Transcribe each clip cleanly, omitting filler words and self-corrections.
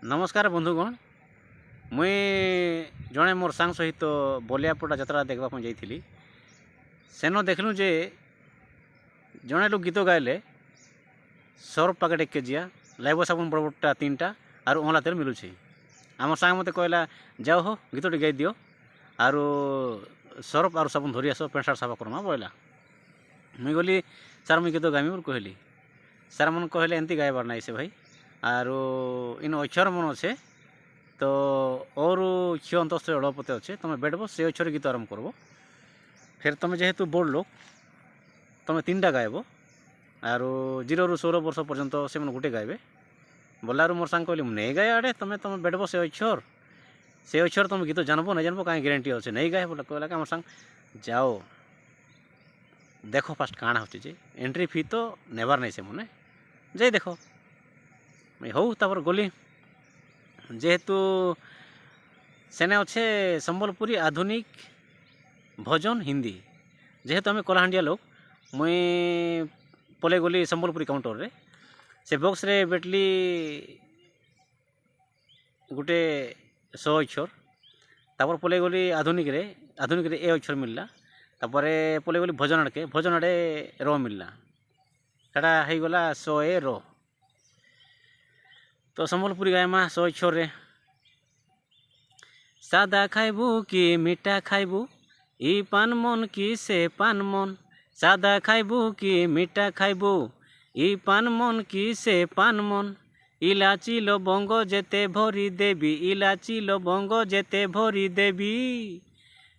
नमस्कार बंधुगण मुई जड़े मोर सांग सहित बलियापड़ा यात्रा देखा जाइली सेन देखलु जे जड़े लोक गीत गाइले सर्फ पैकेट 1 केजिया लाइव साबुन बड़ बड़टा 3टा और ओहला तेल मिलूँ आम सांग मत कहला जाओ हो गीत टी गाई दियो आर सर्फ और साबुन धरी आस पेंट सार्ट साफा करमा बोला मुई गली सार मुई गीत गामी बोल कहली सार मन कहले एमती गायबार ना से भाई आर इन अक्षर मन अच्छे तो और क्षय अंतस्थ अड़पते अच्छे तुम बैठब से अक्षर गीत आरम्भ करब फिर तुम जेहेतु बड़ लोक तुम 3टा गायब आर 0 ରୁ 16 वर्ष पर्यंत से गोटे गायबे बोलार मोर सांग कहली नहीं गाए आड़े तुम बैठब से अक्षर तुम गीत जानब नहीं जानब कहीं ग्यारंटी अच्छे नहीं गाए बोला कहला मोर सांग जाओ देख फास्ट काଣା होचे जे एंट्री फी तो नेबार नहीं से मने जाई देख हौ तापर गली जेहेतु सेने अच्छे संबलपुरी आधुनिक भजन हिंदी जेहेतु आम कलाहांडिया लोक मुई पले गली संबलपुरी काउंटर रे से बॉक्स रे बेटली गोटे 100 अक्षर तापर पले गली आधुनिक रे ए अक्षर मिलला तापर पले गली भजन आड़े र मिलला सेटा हो गला 100 ए र तो संबलपुरी गायमा 100 अक्षर रे सादा खाइबू कि मीठा खाइबू ई पान मन कि से पान मन सादा खाइबू कि मीठा खाइबू ई पान मन कि से पान मन इलाची लवंग जेते भरी देवी इलाची लवंग जेते भरी देवी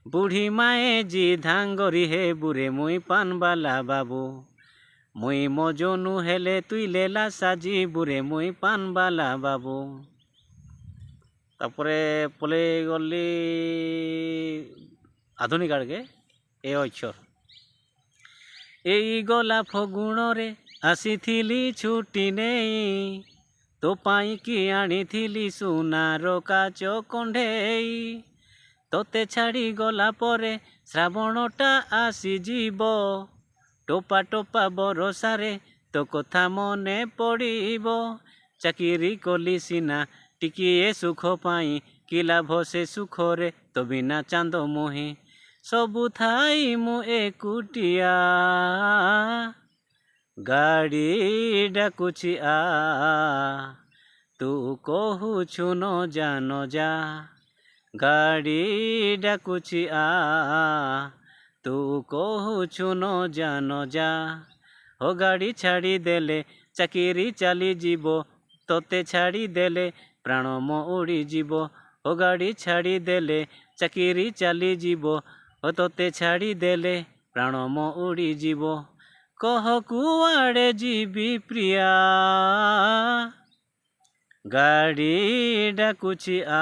बुढ़ी माए जी धांगरी हे बुरे मुई पान बाला बाबू मुई मजनू हेले तुई लेला साजी बुरे मुई पान बाला बाबू तापरे पले गली आधुनिक आड़े ए अक्षर एई गला फगुण रे आसीथिली छुट्टी नेई तो पाई कि आनीथिली सुनार काच कंढेई तोते छाड़ी गला परे श्रावणटा आसी जीव टोपा टोपा बरसारे तो कथा मने पड़िब चाकिरी कली सीना टिकिए सुख पाई कि लाभ से सुख रे तो बिना चांद मोही सबु थाई मु एकुटिया गाड़ी डाकुछि आ तू कहुछु न जा गाड़ी डाकुछि आ तू कहुछु न जा हो गाड़ी छाड़ी देले चाकिरी चली जीव तोते छाड़ी देले प्राण मो उड़ी जीव हो गाड़ी छाड़ी देले चाकिरी चली जीव हो तोते छाड़ी देले प्राण मो उड़ी जीव कह कुआड़े जीवी प्रिया गाड़ी डाकुछि आ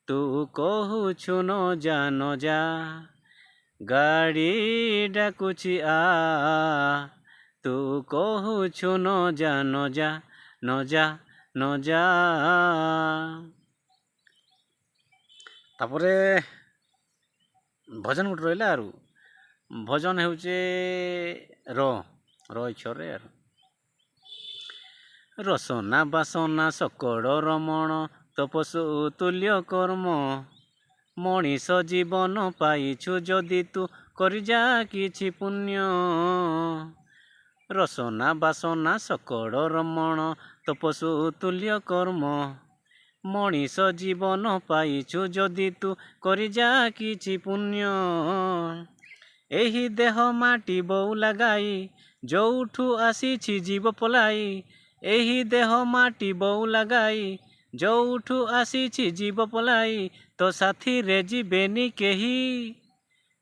तू कहुछु न जा गाड़ी डाकुछि आ तू कहुछु न जा तापरे भजन गोटे रहा आरु भजन होचे र अक्षर रे आरु रसना बासना सकड़ रमण तपस्सु तुल्य कर्म मनीष जीवन पाइछु जदि तू करिजा किछि पुण्य रसना बासना सकड़ रमण तपस्सु तुल्य कर्म मनीष जीवन पाइछु जदि तू करिजा किछि पुण्य एही देह माटी बऊ लगाई जोठू आसीछि जीव पलाई एही देह माटी बऊ लगाई जोठू आसीछि जीव पलाई तो साथी रे जीवेनी केही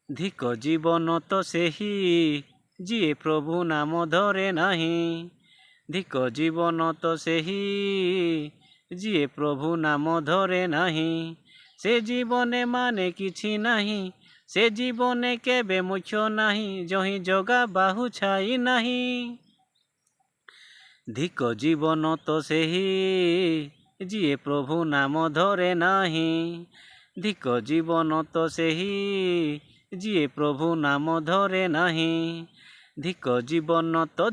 धिक जीवन तो सेही जिए प्रभु नाम धरे नाही धिक जीवन तो सेही जिए प्रभु नाम धरे नाही से जीवने माने किछि नाही से जीवने केबे मोक्ष नाही जही जगा बाहु छाई नाही धिक जीवन तो सेही जिए प्रभु नाम धरे नाही धिक जीवन तो सेही जिए प्रभु नाम धरे नाही धिक जीवन तो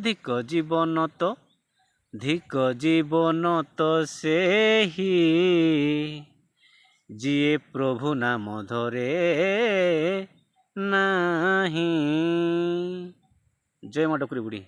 ଧିକ ଜୀବନ ତ ସେହି ଯିଏ ପ୍ରଭୁ ନାମ ଧରେ ନାହିଁ। ଜୟ ମା ଡକୁରୀ ବୁଢ଼ୀ।